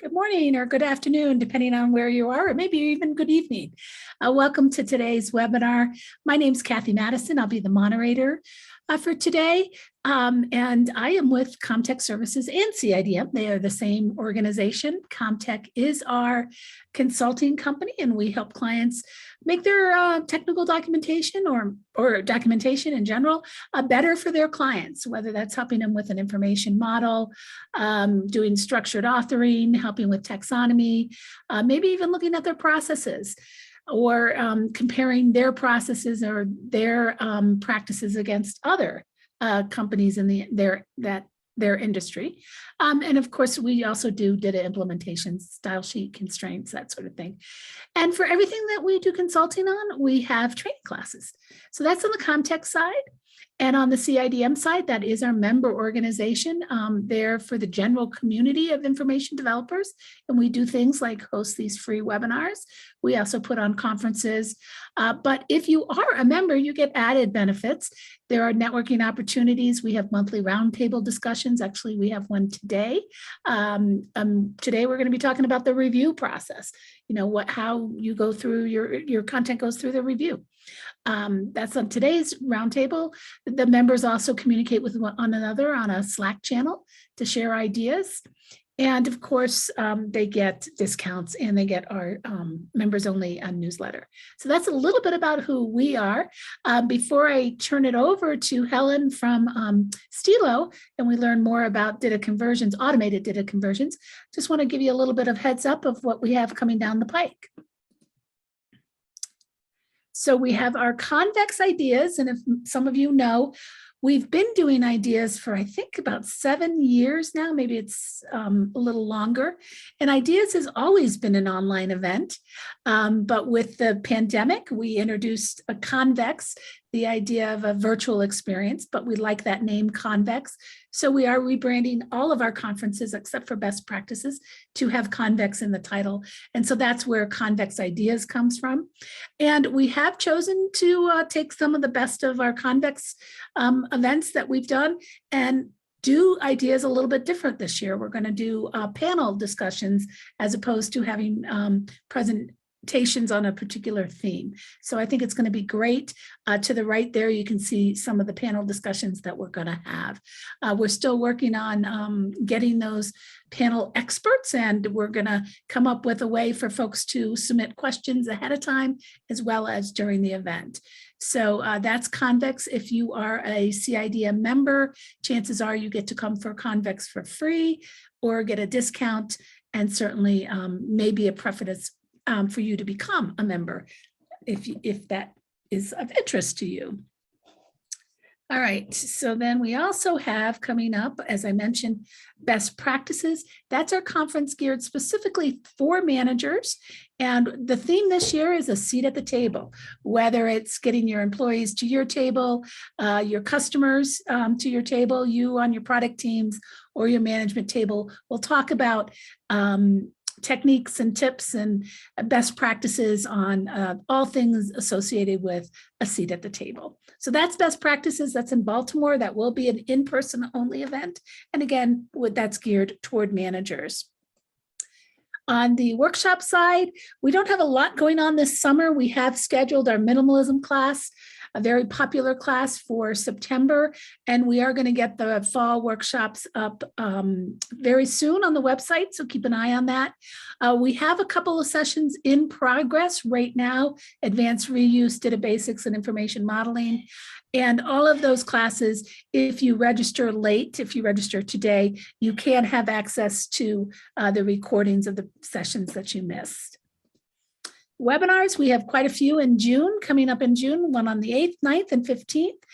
Good morning or good afternoon, depending on where you are, or maybe even good evening. Welcome to today's webinar. My name is Kathy Madison. I'll be the moderator for today. And I am with Comtech Services and CIDM. They are the same organization. Comtech is our consulting company, and we help clients make their technical documentation or documentation in general better for their clients, whether that's helping them with an information model, doing structured authoring, helping with taxonomy, maybe even looking at their processes, or comparing their processes or their practices against other companies in their industry. And of course, we also do DITA implementations, style sheet constraints, that sort of thing. And for everything that we do consulting on, we have training classes. So that's on the Comtech side. And on the CIDM side, that is our member organization there for the general community of information developers. And we do things like host these free webinars. We also put on conferences. But if you are a member, you get added benefits. There are networking opportunities. We have monthly roundtable discussions. Actually, we have one today. Today, we're going to be talking about the review process. You know, how you go through your content goes through the review. That's on today's roundtable. The members also communicate with one another on a Slack channel to share ideas. And of course, they get discounts and they get our members only newsletter. So that's a little bit about who we are. Before I turn it over to Helen from Stilo, and we learn more about DITA conversions, automated DITA conversions, just want to give you a little bit of heads up of what we have coming down the pike. So we have our convex ideas, and if some of you know, we've been doing ideas for, I think, about 7 years now, maybe it's a little longer. And ideas has always been an online event, but with the pandemic, we introduced a convex, the idea of a virtual experience, but we like that name convex. So we are rebranding all of our conferences except for best practices to have convex in the title. And so that's where convex ideas comes from. And we have chosen to take some of the best of our convex events that we've done and do ideas a little bit different this year. We're going to do panel discussions as opposed to having presentations on a particular theme. So I think it's going to be great. To the right there, you can see some of the panel discussions that we're going to have. We're still working on getting those panel experts, and we're going to come up with a way for folks to submit questions ahead of time as well as during the event. So that's Convex. If you are a CIDM member, chances are you get to come for Convex for free or get a discount, and certainly maybe a preference for you to become a member if that is of interest to you. All right, so then we also have coming up, as I mentioned, best practices. That's our conference geared specifically for managers. And the theme this year is a seat at the table, whether it's getting your employees to your table, your customers to your table, you on your product teams, or your management table. We'll talk about techniques and tips and best practices on all things associated with a seat at the table. So that's best practices. That's in Baltimore. That will be an in-person only event. And again, that's geared toward managers. On the workshop side, we don't have a lot going on this summer. We have scheduled our minimalism class, a very popular class for September, and we are going to get the fall workshops up very soon on the website, so keep an eye on that. We have a couple of sessions in progress right now, advanced reuse, data basics, and information modeling. And all of those classes, if you register late, if you register today, you can have access to the recordings of the sessions that you missed. Webinars, we have quite a few in June, coming up in June, one on the 8th, 9th, and 15th.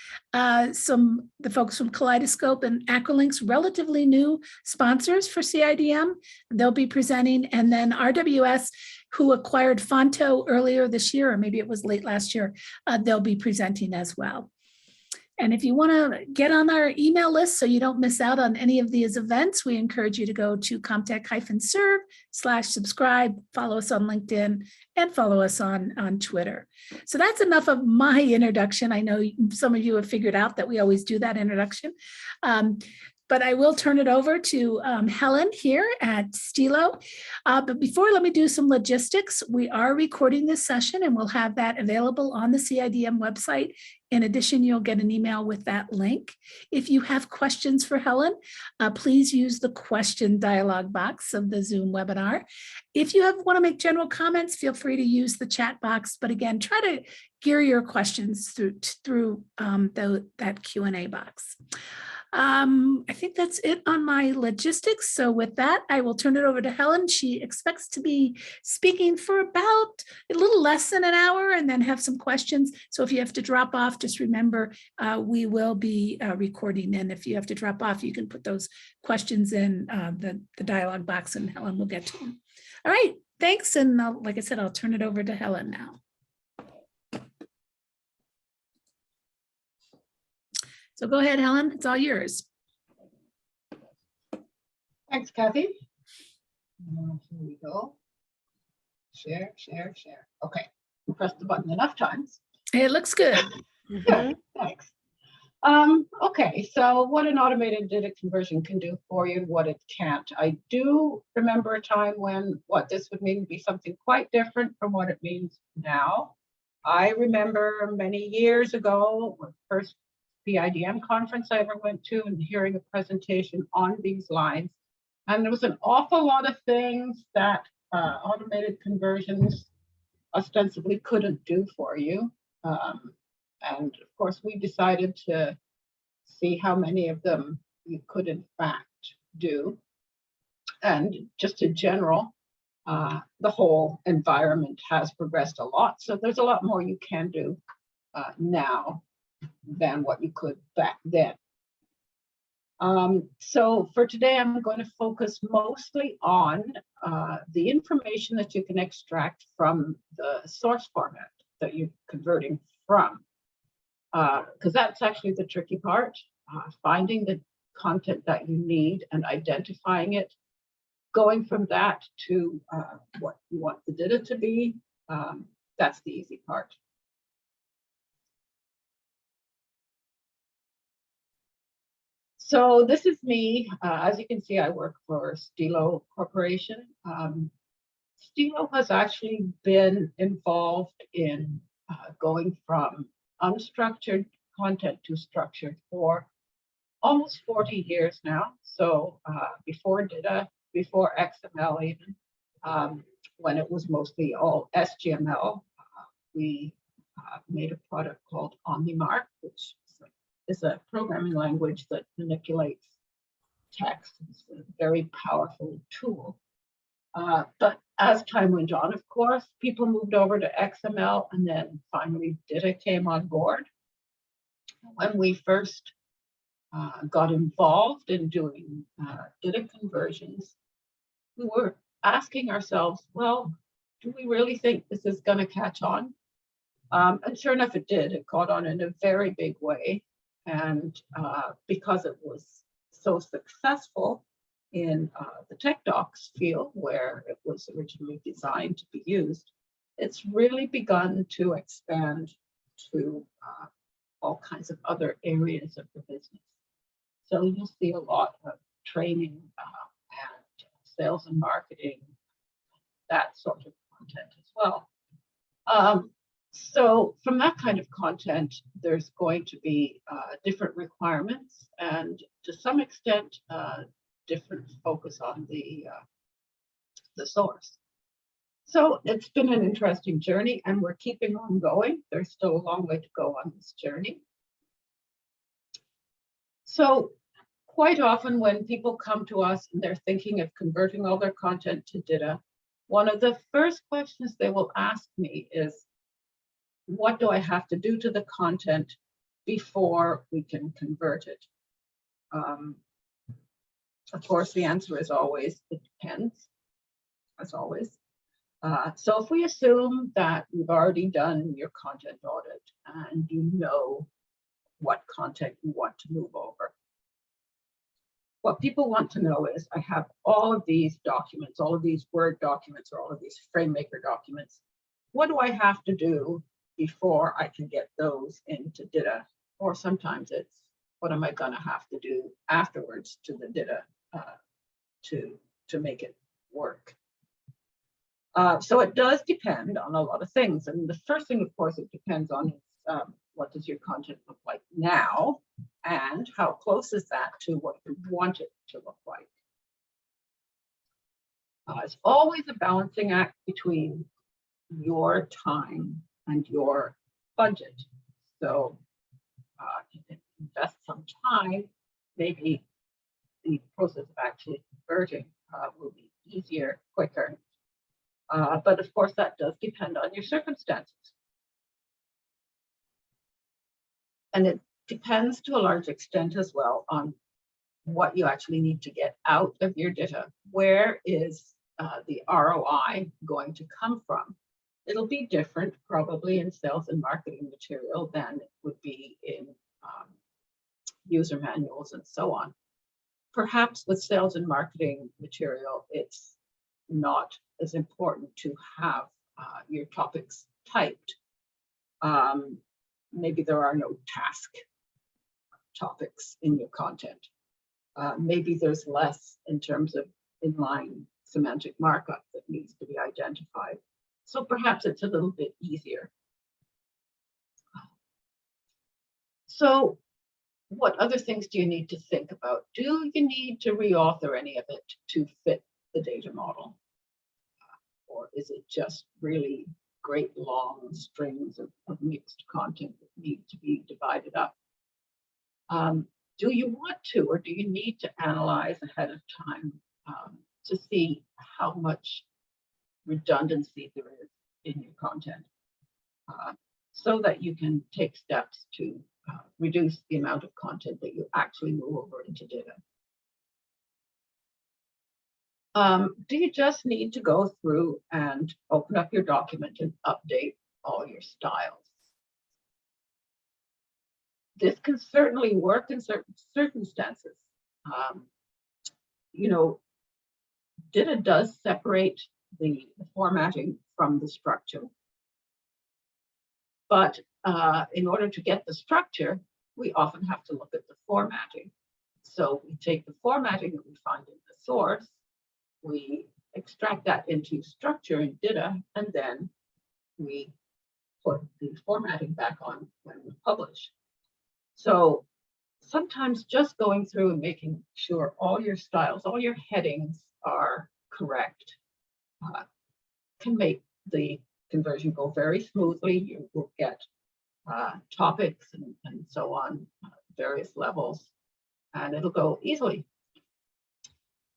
The folks from Kaleidoscope and Acrolinx, relatively new sponsors for CIDM, they'll be presenting. And then RWS, who acquired Fonto earlier this year, or maybe it was late last year, they'll be presenting as well. And if you want to get on our email list so you don't miss out on any of these events, we encourage you to go to comtech-serve/subscribe, follow us on LinkedIn, and follow us on Twitter. So that's enough of my introduction. I know some of you have figured out that we always do that introduction. but I will turn it over to Helen here at Stilo. But before, let me do some logistics. We are recording this session and we'll have that available on the CIDM website. In addition, you'll get an email with that link. If you have questions for Helen, please use the question dialog box of the Zoom webinar. If you want to make general comments, feel free to use the chat box. But again, try to gear your questions through that Q&A box. I think that's it on my logistics. So with that, I will turn it over to Helen. She expects to be speaking for about a little less than an hour and then have some questions. So if you have to drop off, just remember we will be recording. And if you have to drop off, you can put those questions in the dialogue box and Helen will get to them. All right, thanks. And like I said, I'll turn it over to Helen now. So go ahead, Helen, it's all yours. Thanks, Kathy. Here we go. Share, share, share. Okay, press the button enough times. It looks good. Good, thanks. Okay, so what an automated DITA conversion can do for you and what it can't. I do remember a time when what this would mean would be something quite different from what it means now. I remember many years ago, the first DIDM conference I ever went to and hearing a presentation on these lines. And there was an awful lot of things that automated conversions ostensibly couldn't do for you. And of course, we decided to see how many of them you could in fact do. And just in general, the whole environment has progressed a lot. So there's a lot more you can do now than what you could back then. So for today, I'm going to focus mostly on the information that you can extract from the source format that you're converting from, because that's actually the tricky part, finding the content that you need and identifying it, going from that to what you want the DITA to be, that's the easy part. So this is me. As you can see, I work for Stilo Corporation. Stilo has actually been involved in going from unstructured content to structured for almost 40 years now. So before DITA, before XML even, when it was mostly all SGML, we made a product called OmniMark, which is a programming language that manipulates text. It's a very powerful tool. But as time went on, of course, people moved over to XML, and then finally DITA came on board. When we first got involved in doing DITA conversions, we were asking ourselves, well, do we really think this is going to catch on? And sure enough, it did. It caught on in a very big way. And because it was so successful in the tech docs field where it was originally designed to be used, it's really begun to expand to all kinds of other areas of the business. So you'll see a lot of training and sales and marketing, that sort of content as well. So from that kind of content, there's going to be different requirements and to some extent, different focus on the source. So it's been an interesting journey and we're keeping on going. There's still a long way to go on this journey. So quite often when people come to us and they're thinking of converting all their content to DITA, one of the first questions they will ask me is, what do I have to do to the content before we can convert it? Of course, the answer is always, it depends, as always. So if we assume that you've already done your content audit and you know what content you want to move over, what people want to know is, I have all of these documents, all of these Word documents, or all of these FrameMaker documents. What do I have to do before I can get those into DITA? Or sometimes it's what am I going to have to do afterwards to the DITA to make it work? So it does depend on a lot of things. And the first thing, of course, it depends on is what does your content look like now, and how close is that to what you want it to look like. It's always a balancing act between your time and your budget. So if you invest some time, maybe the process of actually converting will be easier, quicker. But of course, that does depend on your circumstances. And it depends to a large extent as well on what you actually need to get out of your DITA. Where is the ROI going to come from? It'll be different probably in sales and marketing material than it would be in user manuals and so on. Perhaps with sales and marketing material, it's not as important to have your topics typed. Maybe there are no task topics in your content. Maybe there's less in terms of inline semantic markup that needs to be identified. So perhaps it's a little bit easier. So what other things do you need to think about? Do you need to reauthor any of it to fit the data model? Or is it just really great long strings of mixed content that need to be divided up? Do you want to, or do you need to analyze ahead of time to see how much redundancy there is in your content, so that you can take steps to reduce the amount of content that you actually move over into DITA? Do you just need to go through and open up your document and update all your styles? This can certainly work in certain circumstances. You know, DITA does separate the formatting from the structure. But in order to get the structure, we often have to look at the formatting. So we take the formatting that we find in the source, we extract that into structure in DITA, and then we put the formatting back on when we publish. So sometimes just going through and making sure all your styles, all your headings are correct can make the conversion go very smoothly. You will get topics and so on, various levels, and it'll go easily.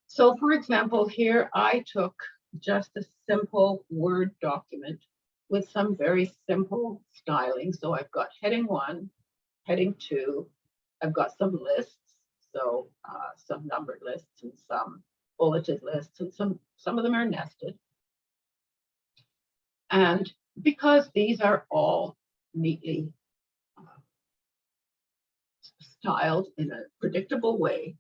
So for example, here I took just a simple Word document with some very simple styling. So I've got heading 1, heading 2, I've got some lists, so some numbered lists and some bulleted lists, and some of them are nested. And because these are all neatly styled in a predictable way,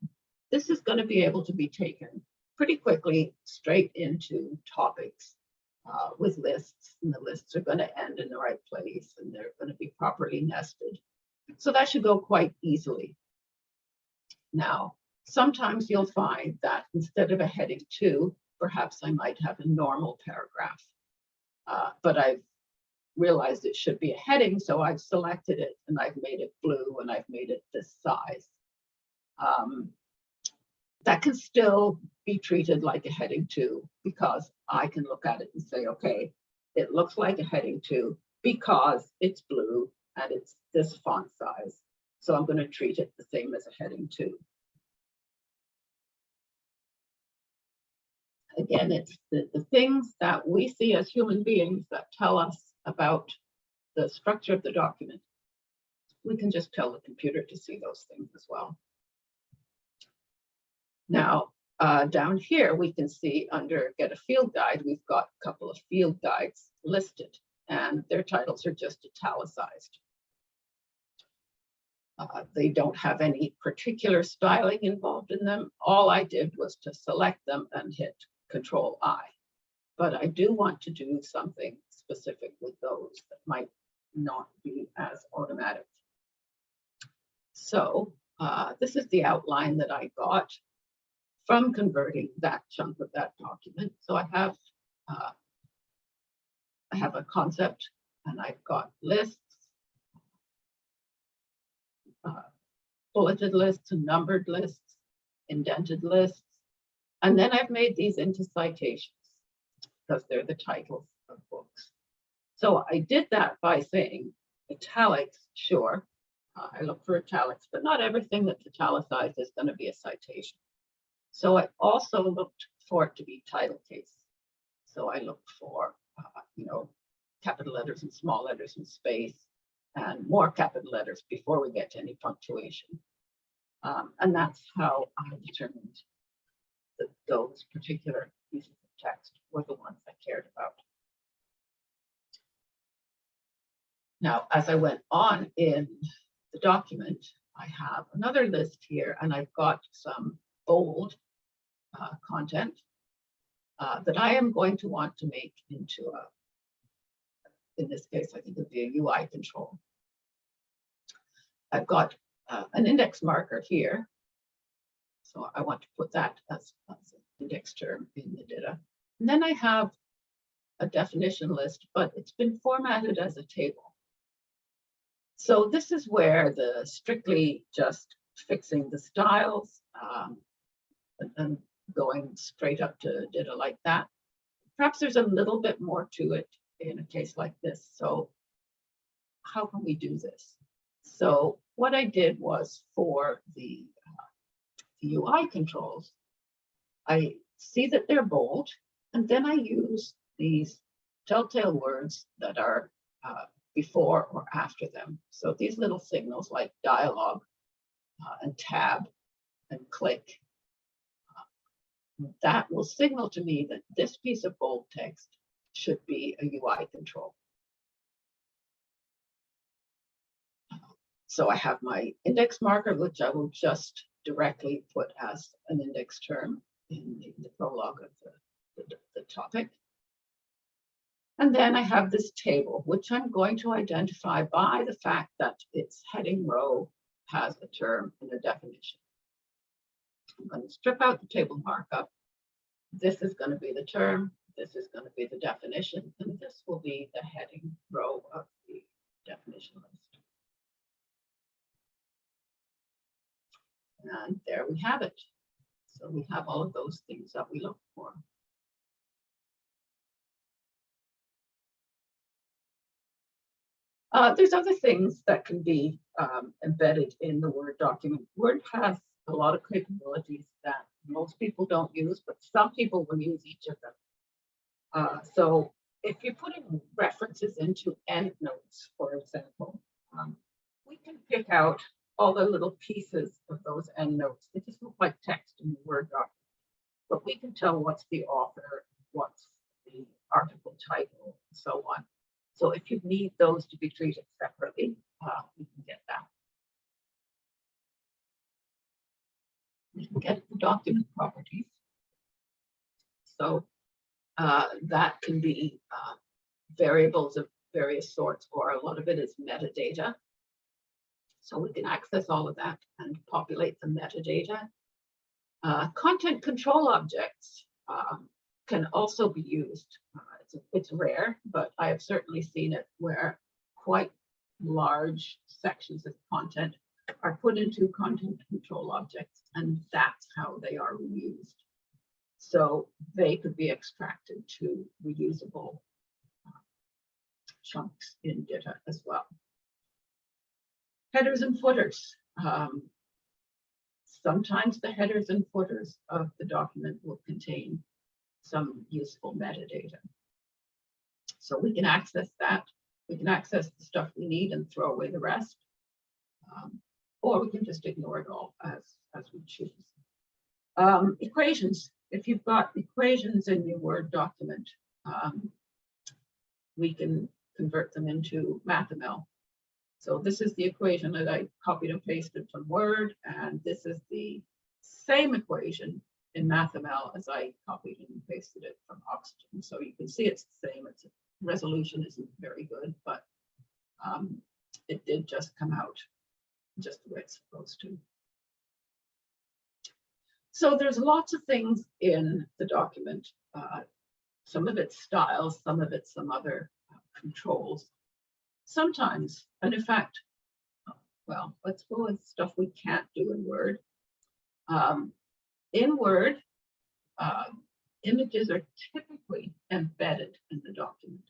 this is going to be able to be taken pretty quickly straight into topics with lists, and the lists are going to end in the right place, and they're going to be properly nested. So that should go quite easily. Now, sometimes you'll find that instead of a heading 2, perhaps I might have a normal paragraph, but I've realized it should be a heading, so I've selected it and I've made it blue and I've made it this size. That can still be treated like a heading 2, because I can look at it and say, okay, it looks like a heading 2 because it's blue and it's this font size. So I'm going to treat it the same as a heading 2. Again, it's the things that we see as human beings that tell us about the structure of the document. We can just tell the computer to see those things as well. Now, down here, we can see under Get a Field Guide, we've got a couple of field guides listed, and their titles are just italicized. They don't have any particular styling involved in them. All I did was to select them and hit Control-I. But I do want to do something specific with those that might not be as automatic. So This is the outline that I got from converting that chunk of that document. So I have a concept, and I've got lists, bulleted lists and numbered lists, indented lists, and then I've made these into citations because they're the titles of books. So I did that by saying italics, sure. I look for italics, but not everything that's italicized is going to be a citation. So I also looked for it to be title case. So I looked for, capital letters and small letters and space, and more capital letters before we get to any punctuation. And that's how I determined that those particular pieces of text were the ones I cared about. Now, as I went on in the document, I have another list here, and I've got some bold content that I am going to want to make into in this case, I think it would be a UI control. I've got an index marker here. So I want to put that as an index term in the DITA. And then I have a definition list, but it's been formatted as a table. So this is where the strictly just fixing the styles and going straight up to DITA like that. Perhaps there's a little bit more to it in a case like this. So how can we do this? So what I did was for the UI controls, I see that they're bold, and then I use these telltale words that are before or after them. So these little signals like dialogue and tab and click, that will signal to me that this piece of bold text should be a UI control. So I have my index marker, which I will just directly put as an index term in the prologue of the topic. And then I have this table, which I'm going to identify by the fact that its heading row has a term and a definition. I'm going to strip out the table markup. This is going to be the term. This is going to be the definition, and this will be the heading row of the definition list. And there we have it. So we have all of those things that we look for. There's other things that can be embedded in the Word document. Word has a lot of capabilities that most people don't use, but some people will use each of them. So if you're putting references into endnotes, for example, we can pick out all the little pieces of those endnotes. They just look like text in the Word document, but we can tell what's the author, what's the article title, and so on. So if you need those to be treated separately, we can get that. We can get the document properties. So that can be variables of various sorts, or a lot of it is metadata. So we can access all of that and populate the metadata. Content control objects can also be used. It's rare, but I have certainly seen it where quite large sections of content are put into content control objects, and that's how they are reused. So they could be extracted to reusable chunks in DITA as well. Headers and footers. Sometimes the headers and footers of the document will contain some useful metadata. So we can access that. We can access the stuff we need and throw away the rest. Or we can just ignore it all as we choose. Equations. If you've got equations in your Word document, we can convert them into MathML. So this is the equation that I copied and pasted from Word, and this is the same equation in MathML as I copied and pasted it from Oxygen. So you can see it's the same. Its resolution isn't very good, but it did just come out just the way it's supposed to. So there's lots of things in the document. Some of it's styles, some of it's some other controls. Sometimes, and in fact, well, let's go with stuff we can't do in Word. In Word, images are typically embedded in the document.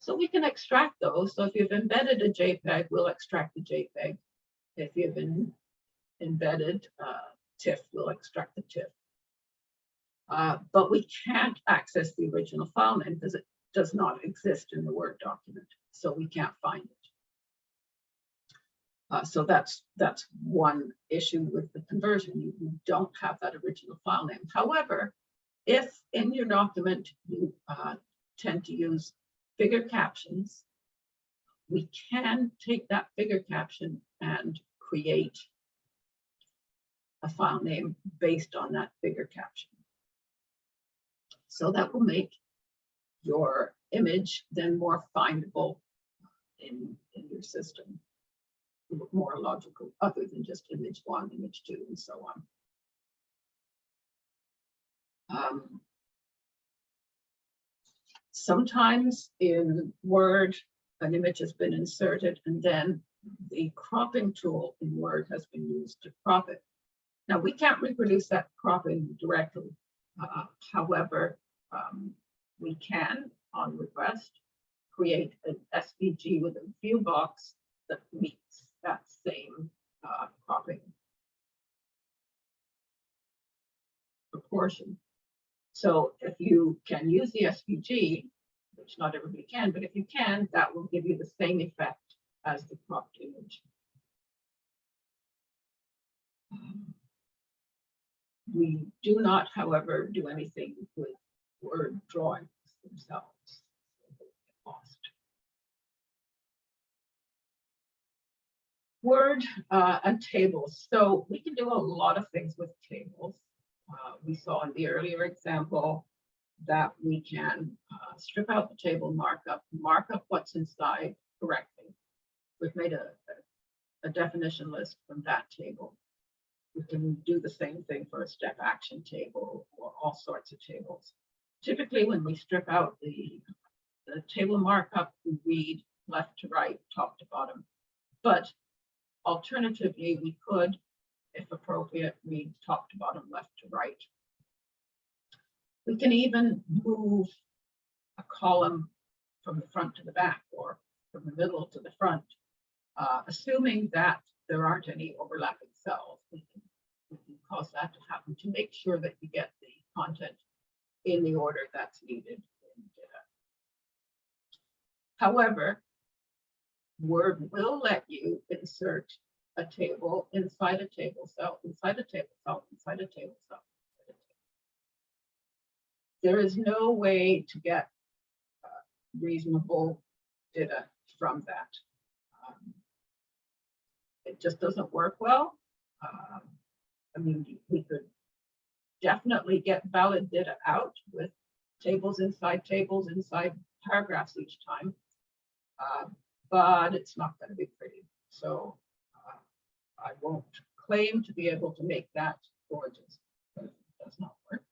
So we can extract those. So if you've embedded a JPEG, we'll extract the JPEG. If you've embedded TIFF, we'll extract the TIFF. But we can't access the original file name because it does not exist in the Word document. So we can't find it. So that's one issue with the conversion. You don't have that original file name. However, if in your document you tend to use figure captions, we can take that figure caption and create a file name based on that figure caption. So that will make your image then more findable in your system, more logical, other than just image 1, image 2, and so on. Sometimes in Word, an image has been inserted and then the cropping tool in Word has been used to crop it. Now, we can't reproduce that cropping directly. However, we can, on request, create an SVG with a view box that meets that same cropping proportion. So if you can use the SVG, which not everybody can, but if you can, that will give you the same effect as the cropped image. We do not, however, do anything with Word drawings themselves. Lost. Word and tables. So we can do a lot of things with tables. We saw in the earlier example that we can strip out the table markup, mark up what's inside correctly. We've made a definition list from that table. We can do the same thing for a step action table or all sorts of tables. Typically, when we strip out the table markup, we read left to right, top to bottom. But alternatively, we could, if appropriate, read top to bottom, left to right. We can even move a column from the front to the back or from the middle to the front, assuming that there aren't any overlapping cells. We can cause that to happen to make sure that you get the content in the order that's needed in DITA. However, Word will let you insert a table inside a table cell, inside a table cell, inside a table cell. There is no way to get reasonable DITA from that. It just doesn't work well. I mean, we could definitely get valid DITA out with tables inside paragraphs each time, but it's not going to be pretty. So I won't claim to be able to make that gorgeous, but it does not work.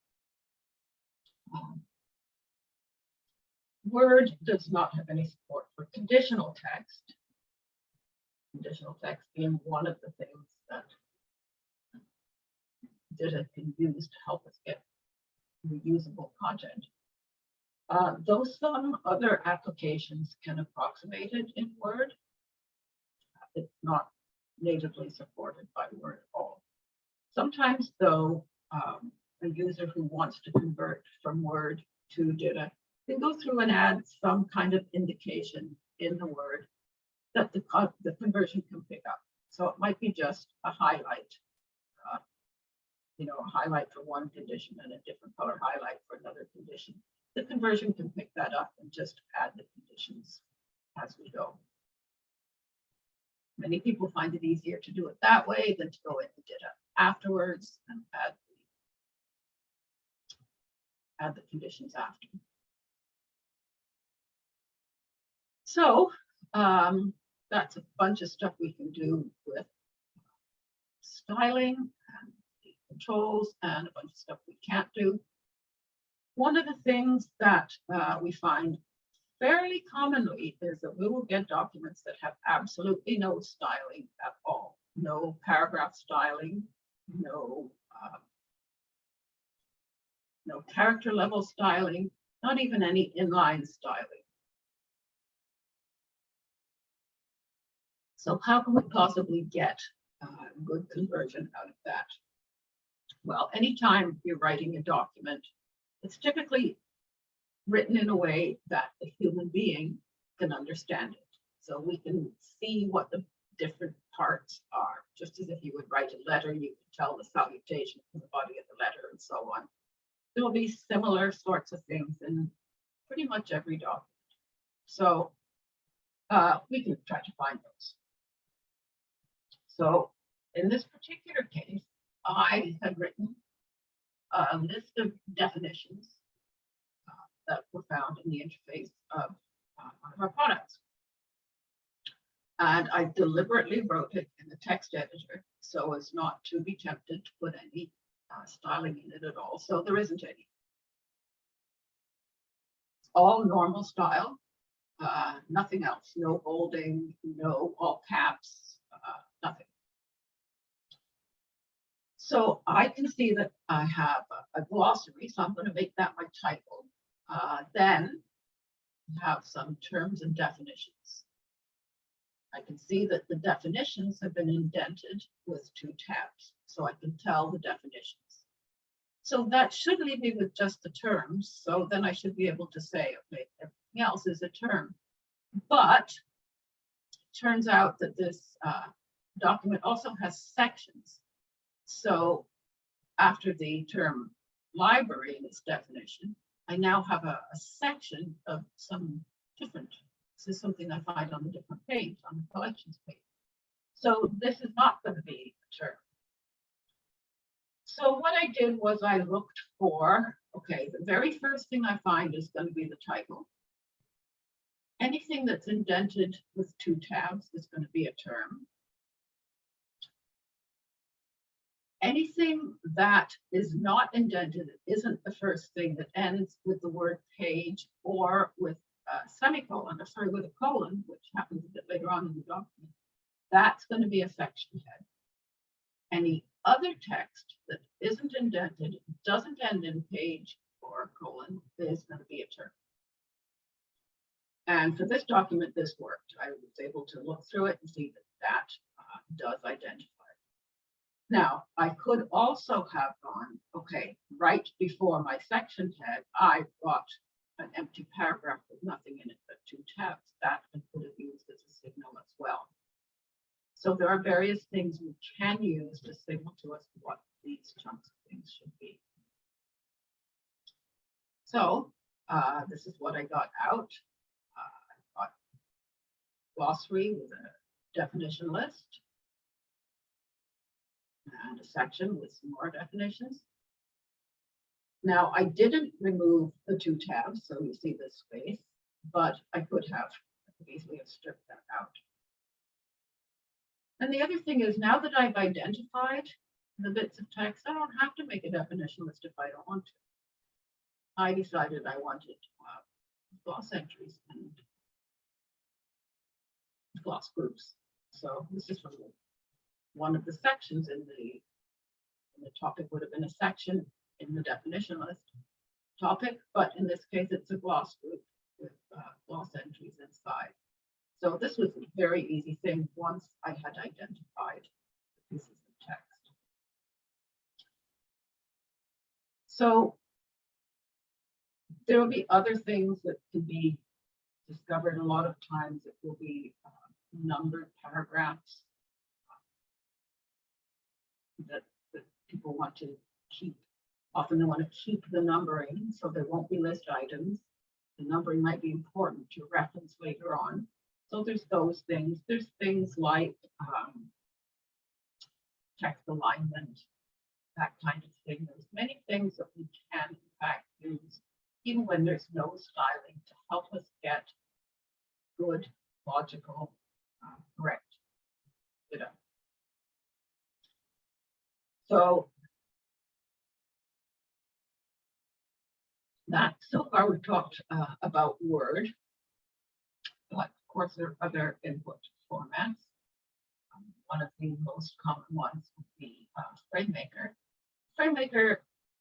Word does not have any support for conditional text. Conditional text being one of the things that DITA can use to help us get reusable content. Though some other applications can approximate it in Word, it's not natively supported by Word at all. Sometimes, though, a user who wants to convert from Word to DITA can go through and add some kind of indication in the Word that the conversion can pick up. So it might be just a highlight, a highlight for one condition and a different color highlight for another condition. The conversion can pick that up and just add the conditions as we go. Many people find it easier to do it that way than to go into DITA afterwards and add the conditions after. So that's a bunch of stuff we can do with styling and the controls and a bunch of stuff we can't do. One of the things that we find fairly commonly is that we will get documents that have absolutely no styling at all. No paragraph styling, no character level styling, not even any inline styling. So how can we possibly get good conversion out of that? Well, anytime you're writing a document, it's typically written in a way that a human being can understand it. So we can see what the different parts are, just as if you would write a letter, you can tell the salutation from the body of the letter and so on. There will be similar sorts of things in pretty much every document. So we can try to find those. So in this particular case, I had written a list of definitions that were found in the interface of one of our products. And I deliberately wrote it in the text editor so as not to be tempted to put any styling in it at all. So there isn't any. It's all normal style, nothing else, no bolding, no all caps, nothing. So I can see that I have a glossary, so I'm going to make that my title. Then have some terms and definitions. I can see that the definitions have been indented with 2 tabs, so I can tell the definitions. So that should leave me with just the terms. So then I should be able to say, okay, everything else is a term. But it turns out that this document also has sections. So after the term library in its definition, I now have a section of some different. This is something I find on a different page, on the collections page. So this is not going to be a term. So what I did was I looked for, okay, the very first thing I find is going to be the title. Anything that's indented with 2 tabs is going to be a term. Anything that is not indented isn't the first thing that ends with the word page or with a semicolon, or sorry, with a colon, which happens a bit later on in the document. That's going to be a section head. Any other text that isn't indented, doesn't end in page or colon, is going to be a term. And for this document, this worked. I was able to look through it and see that that does identify. Now, I could also have gone, okay, right before my section head, I got an empty paragraph with nothing in it but 2 tabs. That I could have used as a signal as well. So there are various things we can use to signal to us what these chunks of things should be. So this is what I got out. I got glossary with a definition list and a section with some more definitions. Now, I didn't remove the 2 tabs, so you see this space, but I could easily have stripped that out. And the other thing is, now that I've identified the bits of text, I don't have to make a definition list if I don't want to. I decided I wanted gloss entries and gloss groups. So this is from one of the sections in the topic would have been a section in the definition list topic, but in this case, it's a gloss group with gloss entries inside. So this was a very easy thing once I had identified the pieces of text. So there will be other things that can be discovered. A lot of times it will be numbered paragraphs that people want to keep. Often they want to keep the numbering, so there won't be list items. The numbering might be important to reference later on. So there's those things. There's things like text alignment, that kind of thing. There's many things that we can in fact use, even when there's no styling, to help us get good, logical, correct data. So That so far we've talked about Word, but of course there are other input formats. One of the most common ones would be FrameMaker. FrameMaker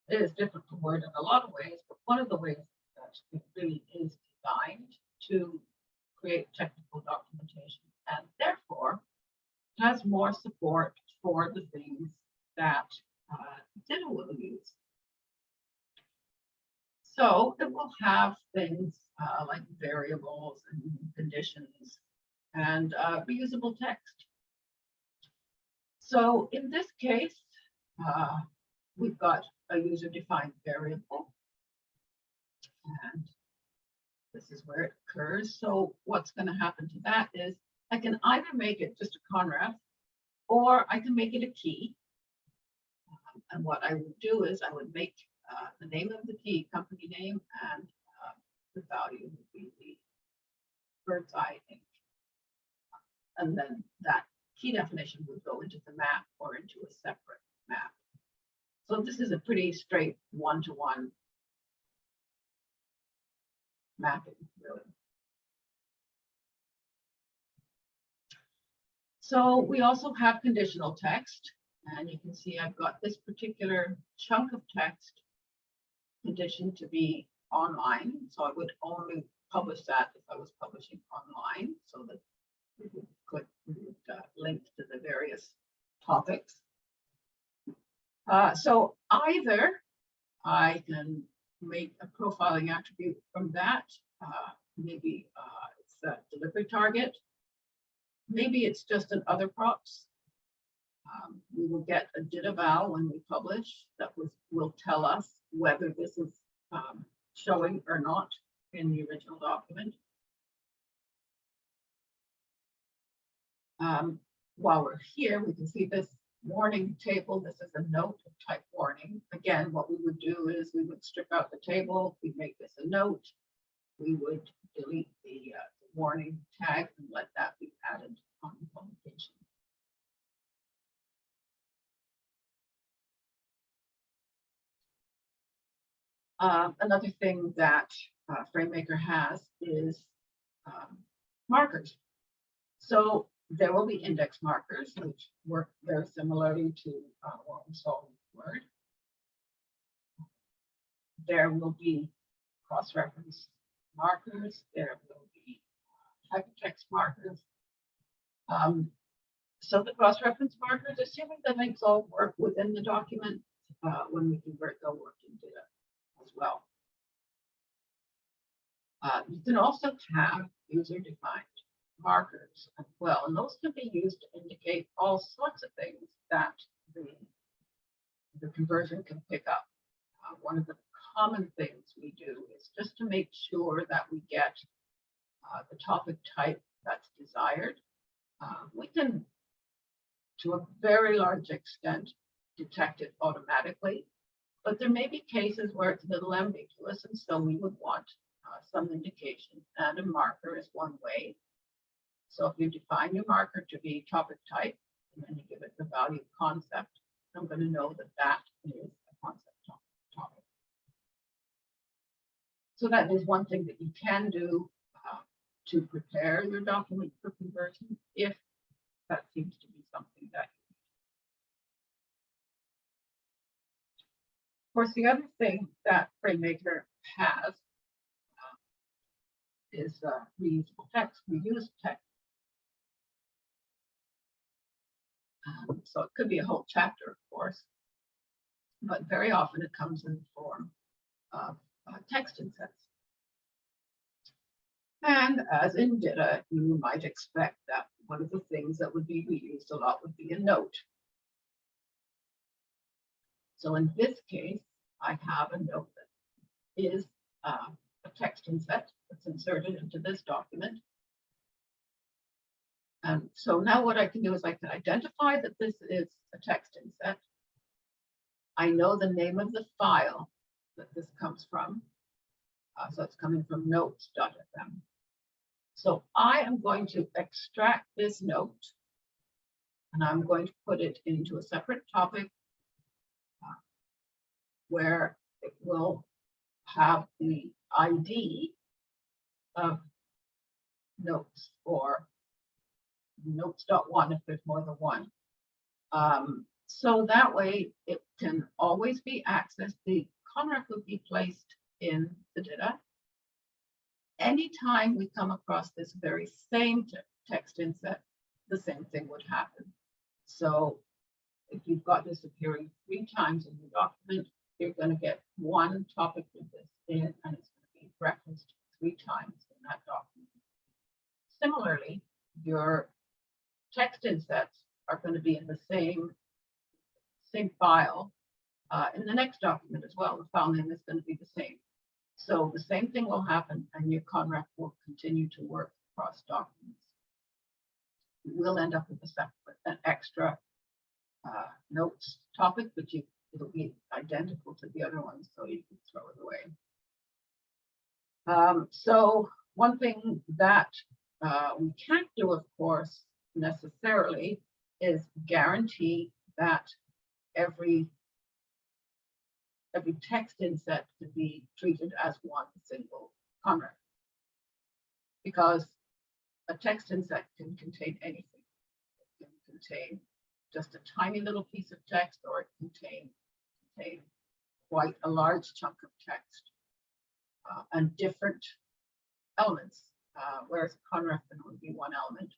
is different from Word in a lot of ways, but one of the ways that it really is designed to create technical documentation, and therefore has more support for the things that DITA will use. So it will have things like variables and conditions and reusable text. So in this case, we've got a user-defined variable, and this is where it occurs. So what's going to happen to that is I can either make it just a conref, or I can make it a key. And what I would do is I would make the name of the key, company name, and the value would be the bird's eye ink. And then that key definition would go into the map or into a separate map. So this is a pretty straight one-to-one mapping, really. So we also have conditional text, and you can see I've got this particular chunk of text conditioned to be online. So I would only publish that if I was publishing online, so that we would link to the various topics. So either I can make a profiling attribute from that, maybe it's a delivery target, maybe it's just an other props. We will get a DITA val when we publish that will tell us whether this is showing or not in the original document. While we're here, we can see this warning table. This is a note of type warning. Again, what we would do is we would strip out the table, we make this a note, we would delete the warning tag and let that be added on the publication. Another thing that FrameMaker has is markers. So there will be index markers, which work very similarly to what we saw in Word. There will be cross-reference markers. There will be hypertext markers. So the cross-reference markers, assuming the links all work within the document, when we convert, they'll work in DITA as well. You can also have user-defined markers as well, and those can be used to indicate all sorts of things that the conversion can pick up. One of the common things we do is just to make sure that we get the topic type that's desired. We can, to a very large extent, detect it automatically, but there may be cases where it's a little ambiguous, and so we would want some indication, and a marker is one way. So if you define your marker to be topic type, and then you give it the value concept, I'm going to know that that is a concept topic. So that is one thing that you can do to prepare your document for conversion, if that seems to be something that you need. Of course, the other thing that FrameMaker has is reusable text, reused text. So it could be a whole chapter, of course, but very often it comes in the form of text insets. And as in DITA, you might expect that one of the things that would be reused a lot would be a note. So in this case, I have a note that is a text inset that's inserted into this document. And so now what I can do is I can identify that this is a text inset. I know the name of the file that this comes from. So it's coming from notes.fm. So I am going to extract this note, and I'm going to put it into a separate topic where it will have the ID of notes, or notes.1 if there's more than one. So that way it can always be accessed. The conref would be placed in the DITA. Anytime we come across this very same text inset, the same thing would happen. So if you've got this appearing 3 times in your document, you're going to get one topic with this in, and it's going to be referenced 3 times in that document. Similarly, your text insets are going to be in the same file in the next document as well. The file name is going to be the same. So the same thing will happen, and your conref will continue to work across documents. You will end up with a separate, an extra notes topic, but it'll be identical to the other ones, so you can throw it away. So one thing that we can't do, of course, necessarily, is guarantee that every text inset can be treated as one single conref, because a text inset can contain anything. It can contain just a tiny little piece of text, or it can contain quite a large chunk of text and different elements, whereas conref can only be one element.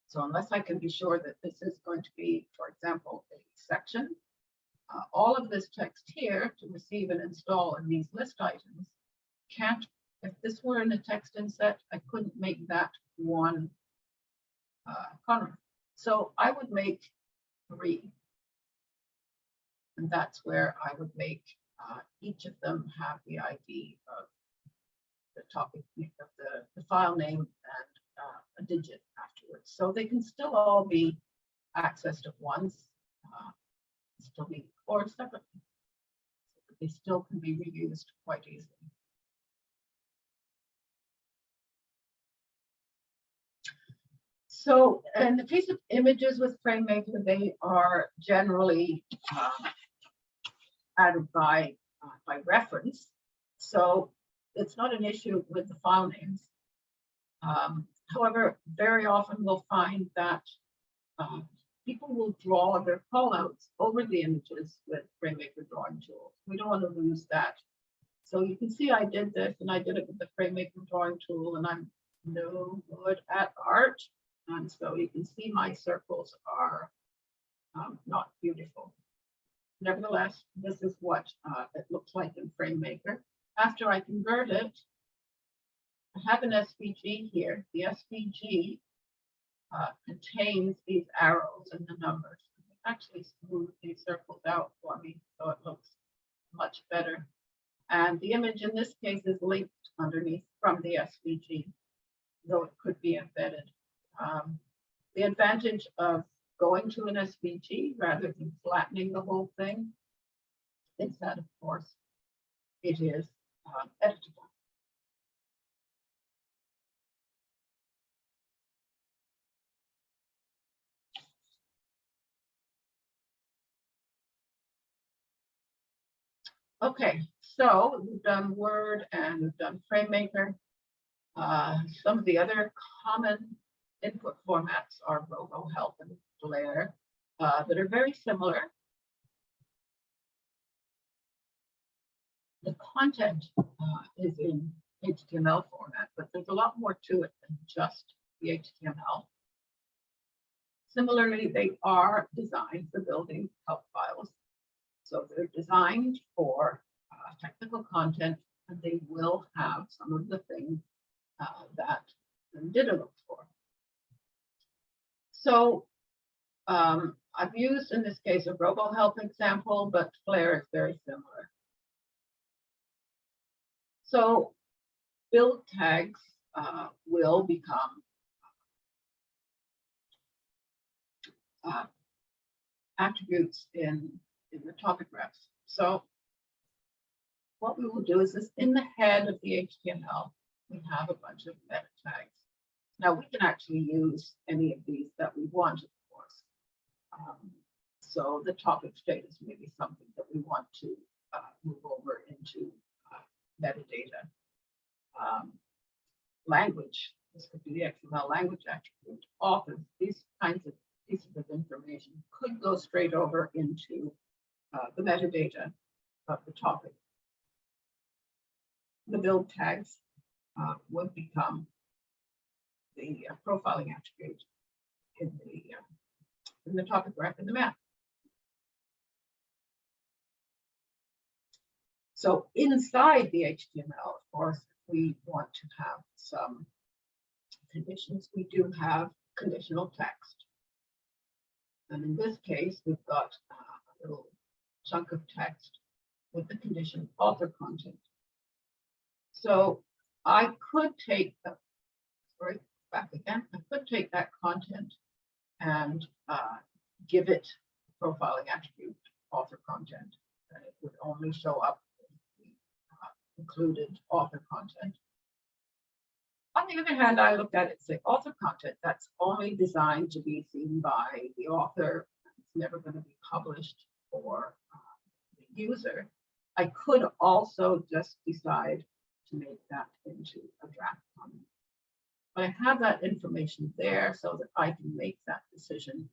So unless I can be sure that this is going to be, for example, a section, all of this text here to receive and install in these list items can't, if this were in a text inset, I couldn't make that one conref. So I would make 3. And that's where I would make each of them have the ID of the topic, of the file name, and a digit afterwards. So they can still all be accessed at once, still be, or separately. They still can be reused quite easily. So in the case of images with FrameMaker, they are generally added by reference. So it's not an issue with the file names. However, very often we'll find that people will draw their callouts over the images with FrameMaker drawing tools. We don't want to lose that. So you can see I did this, and I did it with the FrameMaker drawing tool, and I'm no good at art. And so you can see my circles are not beautiful. Nevertheless, this is what it looks like in FrameMaker. After I convert it, I have an SVG here. The SVG contains these arrows and the numbers. Actually smooth these circles out for me so it looks much better. And the image in this case is linked underneath from the SVG, though it could be embedded. The advantage of going to an SVG rather than flattening the whole thing is that, of course, it is editable. Okay, so we've done Word and we've done FrameMaker. Some of the other common input formats are RoboHelp and Flare that are very similar. The content is in HTML format, but there's a lot more to it than just the HTML. Similarly, they are designed for building help files. So they're designed for technical content, and they will have some of the things that DITA looks for. So I've used, in this case, a RoboHelp example, but Flare is very similar. So build tags will become attributes in the topic refs. So what we will do is this, in the head of the HTML, we have a bunch of meta tags. Now we can actually use any of these that we want, of course. So the topic status may be something that we want to move over into metadata. Language, this could be the XML language attribute. Authors, these kinds of pieces of information could go straight over into the metadata of the topic. The build tags would become the profiling attribute in the topic graph in the map. So inside the HTML, of course, if we want to have some conditions, we do have conditional text. And in this case, we've got a little chunk of text with the condition author content. So I could take the, back again, I could take that content and give it profiling attribute author content, and it would only show up included author content. On the other hand, I looked at it and say author content, that's only designed to be seen by the author. It's never going to be published for the user. I could also just decide to make that into a draft comment. But I have that information there so that I can make that decision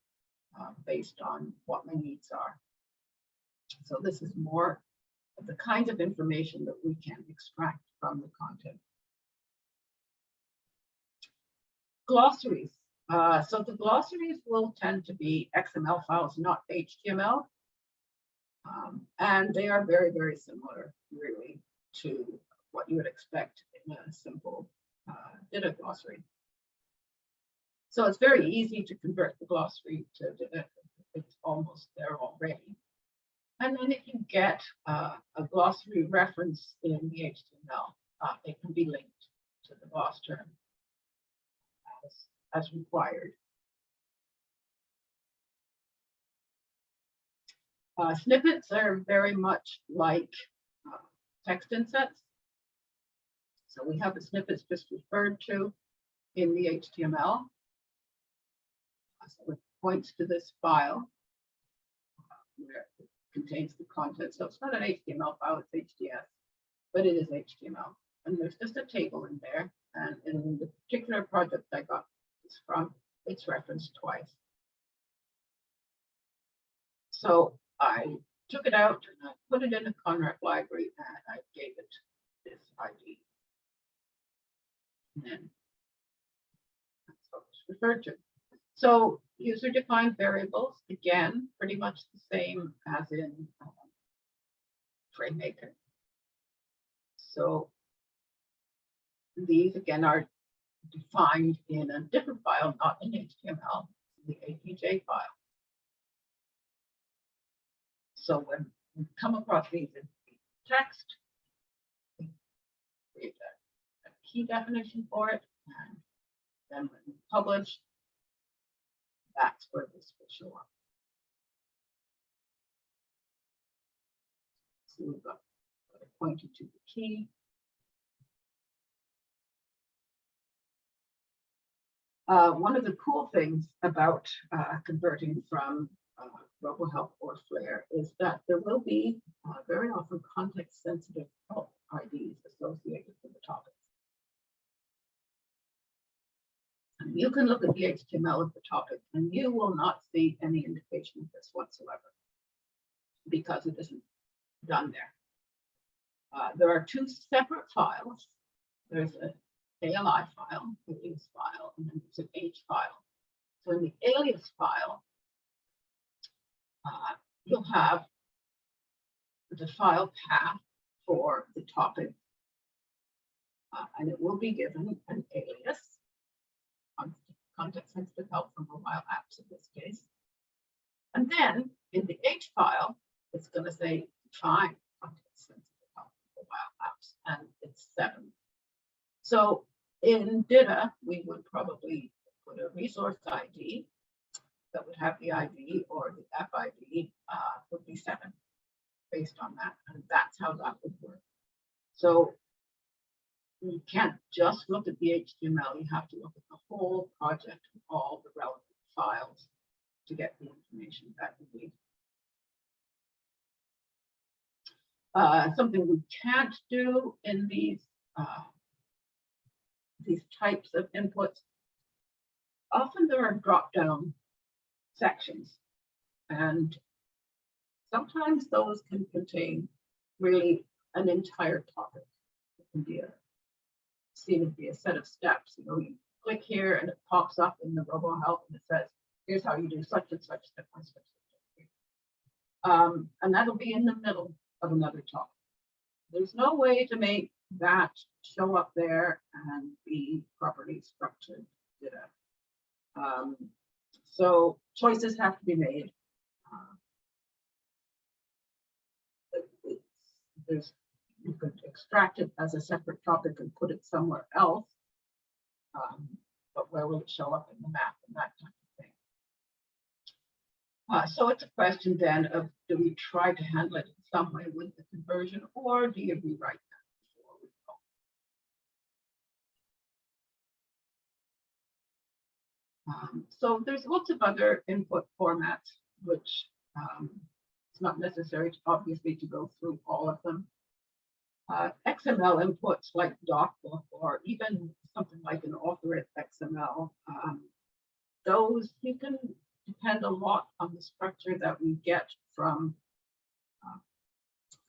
based on what my needs are. So this is more of the kind of information that we can extract from the content. Glossaries. So the glossaries will tend to be XML files, not HTML. And they are very, very similar, really, to what you would expect in a simple DITA glossary. So it's very easy to convert the glossary to DITA. It's almost there already. And then if you get a glossary reference in the HTML, it can be linked to the gloss term as required. Snippets are very much like text insets. So we have the snippets just referred to in the HTML. So it points to this file where it contains the content. So it's not an HTML file, it's HTS, but it is HTML. And there's just a table in there. And in the particular project I got this from, it's referenced twice. So I took it out and I put it in the Conrad library and I gave it this ID. And then that's what it's referred to. So user-defined variables, again, pretty much the same as in FrameMaker. So these again are defined in a different file, not in HTML, the APJ file. So when we come across these in text, we create a key definition for it, and then when we publish, that's where this will show up. So we've got it pointed to the key. One of the cool things about converting from RoboHelp or Flare is that there will be very often context-sensitive help IDs associated with the topics. And you can look at the HTML of the topic and you will not see any indication of this whatsoever because it isn't done there. There are two separate files. There's an ALI file, alias file, and then there's an H file. So in the alias file, you'll have the file path for the topic, and it will be given an alias, context-sensitive help for mobile apps in this case. And then in the H file, it's going to say define context-sensitive help for mobile apps, and it's 7. So in DITA, we would probably put a resource ID that would have the ID, or the FID would be 7 based on that. And that's how that would work. So you can't just look at the HTML, you have to look at the whole project and all the relevant files to get the information that you need. Something we can't do in these types of inputs. Often there are drop-down sections, and sometimes those can contain really an entire topic. It can be a set of steps. You know, you click here and it pops up in the RoboHelp and it says, here's how you do such and such step by step. And that'll be in the middle of another topic. There's no way to make that show up there and be properly structured. So choices have to be made. You could extract it as a separate topic and put it somewhere else, but where will it show up in the map and that kind of thing? So it's a question then of, do we try to handle it in some way with the conversion, or do you rewrite that before we go? So there's lots of other input formats, which it's not necessary to, obviously, to go through all of them. XML inputs like DocBook or even something like an author XML, those you can depend a lot on the structure that we get from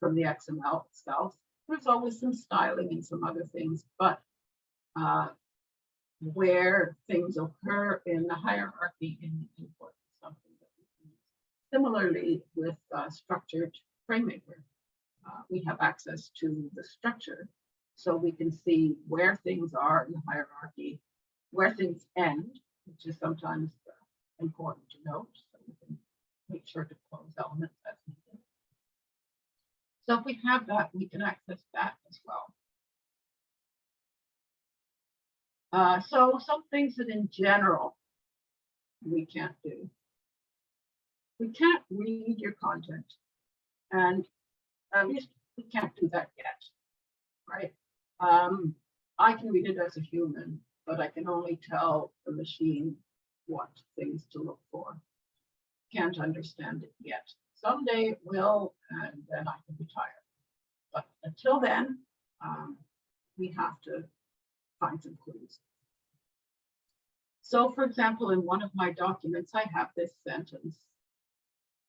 the XML itself. There's always some styling and some other things, but where things occur in the hierarchy in the input is something that we can use. Similarly, with structured FrameMaker, we have access to the structure, so we can see where things are in the hierarchy, where things end, which is sometimes important to note, so we can make sure to close elements as needed. So if we have that, we can access that as well. So some things that in general we can't do. We can't read your content, and at least we can't do that yet, right? I can read it as a human, but I can only tell the machine what things to look for. Can't understand it yet. Someday it will, and then I can retire. But until then, we have to find some clues. So, for example, in one of my documents, I have this sentence.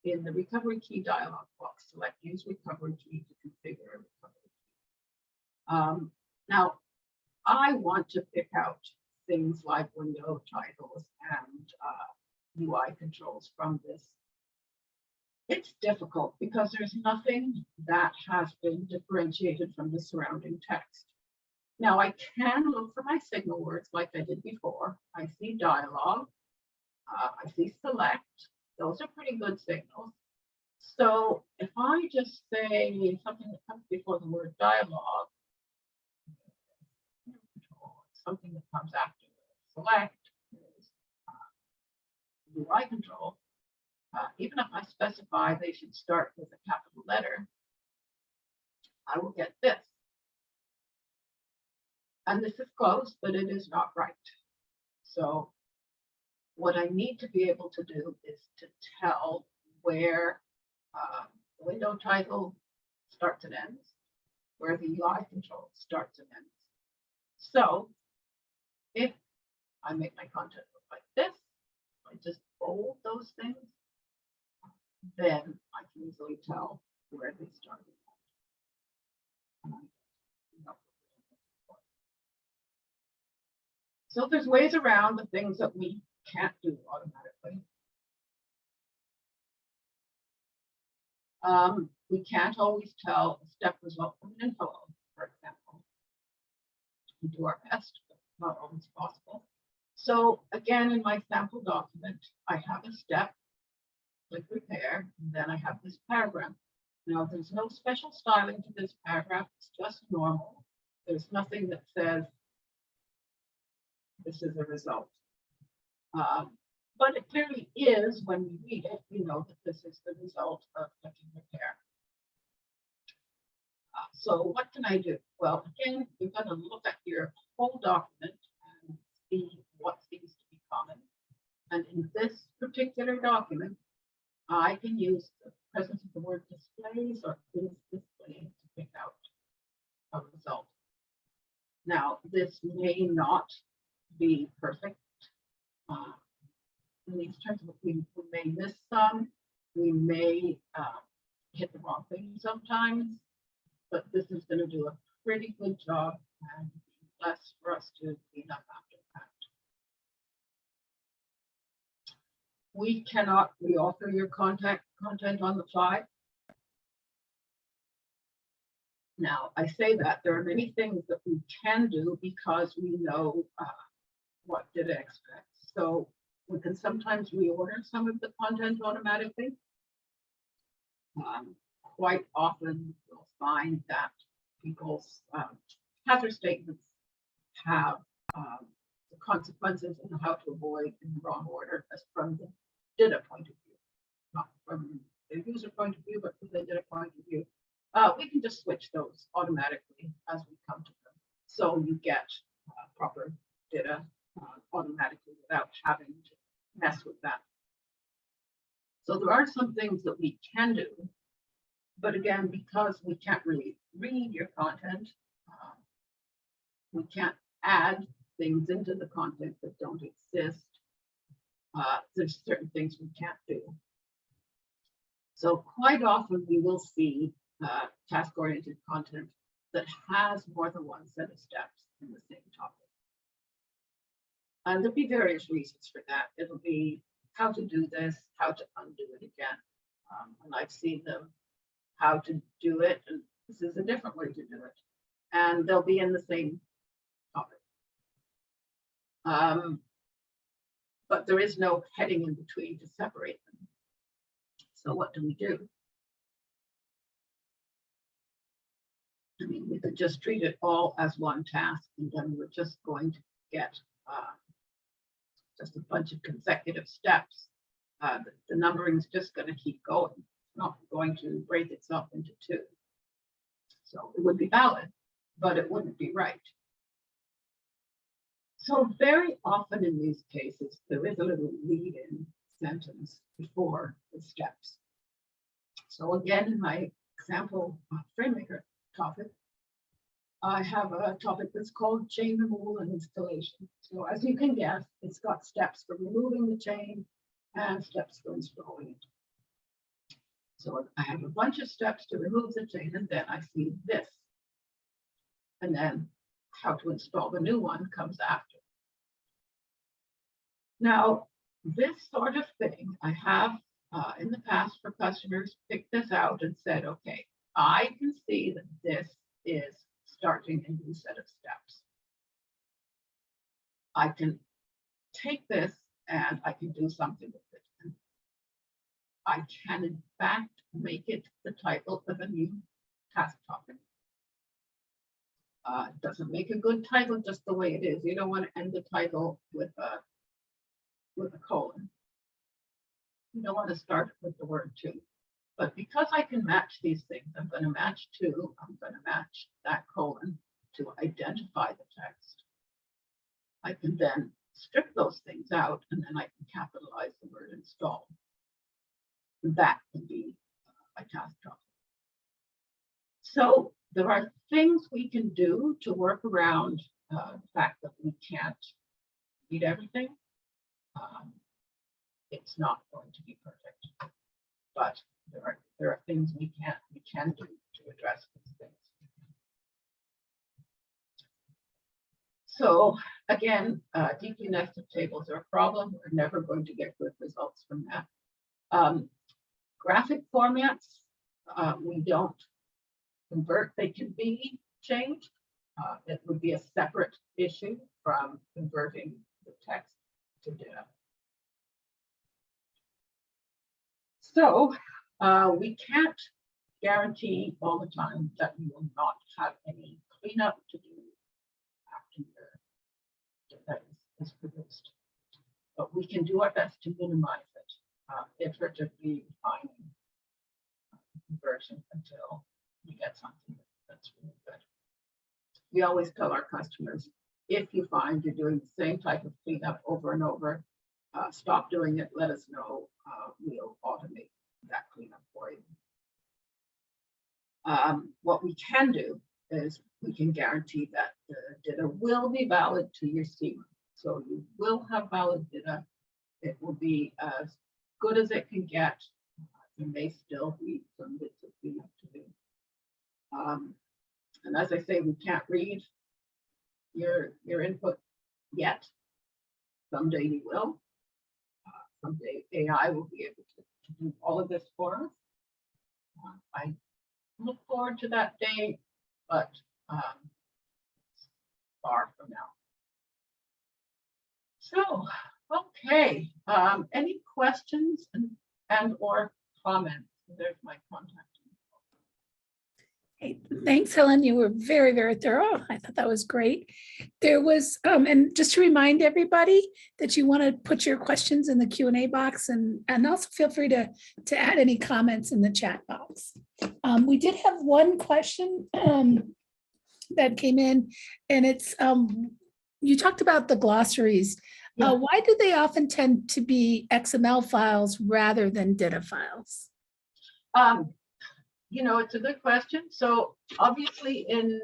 In the recovery key dialog box, select use recovery key to configure a recovery key. Now, I want to pick out things like window titles and UI controls from this. It's difficult because there's nothing that has been differentiated from the surrounding text. Now, I can look for my signal words like I did before. I see dialogue, I see select. Those are pretty good signals. So if I just say something that comes before the word dialogue, something that comes after select is UI control. Even if I specify they should start with a capital letter, I will get this. And this is close, but it is not right. So what I need to be able to do is to tell where the window title starts and ends, where the UI control starts and ends. So if I make my content look like this, I just bold those things, then I can easily tell where they started. So there's ways around the things that we can't do automatically. We can't always tell a step result from an info, for example. We do our best, but not always possible. So again, in my sample document, I have a step, click repair, and then I have this paragraph. Now, there's no special styling to this paragraph, it's just normal. There's nothing that says this is a result. But it clearly is, when we read it, we know that this is the result of clicking repair. So what can I do? Well, again, you're going to look at your whole document and see what seems to be common. And in this particular document, I can use the presence of the word displays or is displaying Now, this may not be perfect. In these terms, we may miss some, we may hit the wrong thing sometimes, but this is going to do a pretty good job and less for us to clean up after the fact. We cannot reauthor your content on the fly. Now, I say that there are many things that we can do because we know what DITA expects. So we can sometimes reorder some of the content automatically. Quite often we'll find that people's hazard statements have the consequences and how to avoid in the wrong order as from the DITA point of view, not from the user point of view, but from the DITA point of view. We can just switch those automatically as we come to them. So you get proper DITA automatically without having to mess with that. So there are some things that we can do, but again, because we can't really read your content, we can't add things into the content that don't exist. There's certain things we can't do. So quite often we will see task-oriented content that has more than one set of steps in the same topic. And there'll be various reasons for that. It'll be how to do this, how to undo it again. And I've seen them how to do it, and this is a different way to do it. And they'll be in the same topic. But there is no heading in between to separate them. So what do we do? I mean, we could just treat it all as one task, and then we're just going to get just a bunch of consecutive steps. The numbering is just going to keep going. It's not going to break itself into two. So it would be valid, but it wouldn't be right. So very often in these cases, there is a little lead-in sentence before the steps. So again, in my example FrameMaker topic, I have a topic that's called chain removal and installation. So as you can guess, it's got steps for removing the chain and steps for installing it. So I have a bunch of steps to remove the chain, and then I see this. And then how to install the new one comes after. Now, this sort of thing, I have in the past for customers picked this out and said, okay, I can see that this is starting a new set of steps. I can take this and I can do something with it. I can, in fact, make it the title of a new task topic. It doesn't make a good title just the way it is. You don't want to end the title with a colon. You don't want to start with the word to. But because I can match these things, I'm going to match to, I'm going to match that colon to identify the text. I can then strip those things out, and then I can capitalize the word install. That can be a task topic. So there are things we can do to work around the fact that we can't read everything. It's not going to be perfect, but there are things we can do to address these things. So again, deeply nested tables are a problem. We're never going to get good results from that. Graphic formats, we don't convert. They can be changed. It would be a separate issue from converting the text to DITA. So we can't guarantee all the time that you will not have any cleanup to do after your DITA is produced. But we can do our best to minimize it, iteratively refining conversion until we get something that's really good. We always tell our customers, if you find you're doing the same type of cleanup over and over, stop doing it, let us know. We'll automate that cleanup for you. What we can do is we can guarantee that the DITA will be valid 2 years SEMA. So you will have valid DITA. It will be as good as it can get. There may still be some bits of cleanup to do. And as I say, we can't read your input yet. Someday you will. Someday AI will be able to do all of this for us. I look forward to that day, but far from now. So, okay. Any questions and or comments? There's my contact. Hey, thanks, Helen. You were very, very thorough. I thought that was great. There was, and just to remind everybody that you want to put your questions in the Q&A box, and also feel free to add any comments in the chat box. We did have one question that came in, and it's, you talked about the glossaries. Yeah. Why do they often tend to be XML files rather than DITA files? You know, it's a good question. So obviously in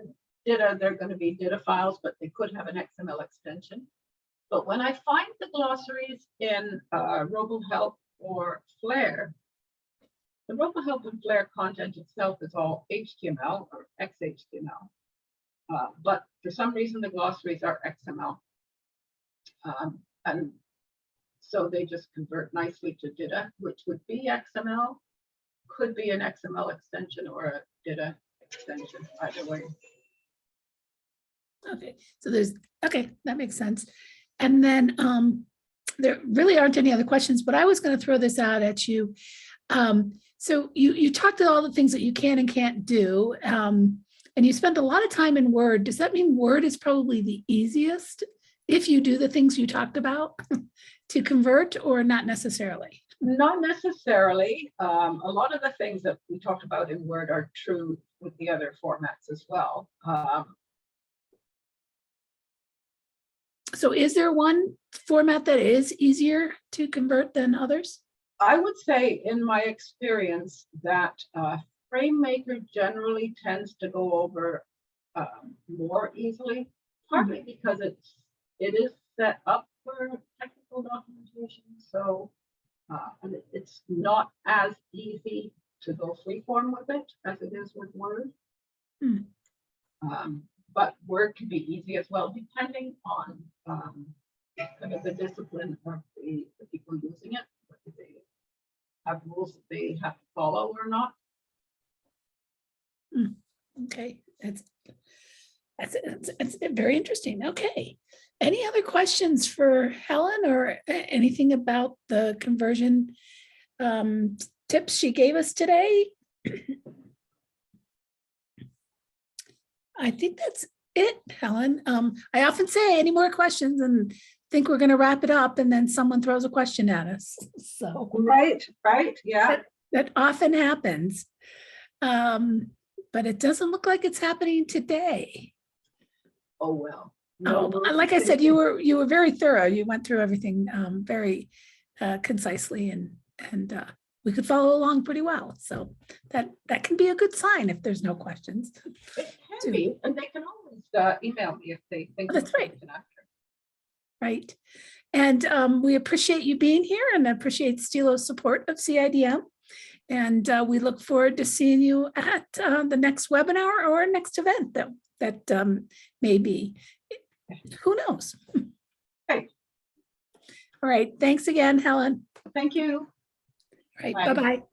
DITA, they're going to be DITA files, but they could have an XML extension. But when I find the glossaries in RoboHelp or Flare, the RoboHelp and Flare content itself is all HTML or XHTML. But for some reason, the glossaries are XML. And so they just convert nicely to DITA, which would be XML. Could be an XML extension or a DITA extension, either way. Okay, so okay, that makes sense. And then there really aren't any other questions, but I was going to throw this out at you. So you talked about all the things that you can and can't do, and you spent a lot of time in Word. Does that mean Word is probably the easiest if you do the things you talked about to convert, or not necessarily? Not necessarily. A lot of the things that we talked about in Word are true with the other formats as well. So is there one format that is easier to convert than others? I would say in my experience that FrameMaker generally tends to go over more easily, partly because it is set up for technical documentation. So and it's not as easy to go freeform with it as it is with Word. But Word can be easy as well, depending on kind of the discipline of the people using it, whether they have rules that they have to follow or not. Okay, that's very interesting. Okay. Any other questions for Helen, or anything about the conversion tips she gave us today? I think that's it, Helen. I often say any more questions and think we're going to wrap it up, and then someone throws a question at us. So right, yeah. That often happens. But it doesn't look like it's happening today. Oh, well. No, like I said, you were very thorough. You went through everything very concisely, and we could follow along pretty well. So that can be a good sign if there's no questions. It can be, and they can always email me if they think. That's right. Right. And we appreciate you being here, and appreciate Stilo's support of CIDM. And we look forward to seeing you at the next webinar or next event that may be. Who knows? Right. All right. Thanks again, Helen. Thank you. All right. Bye. Bye-bye.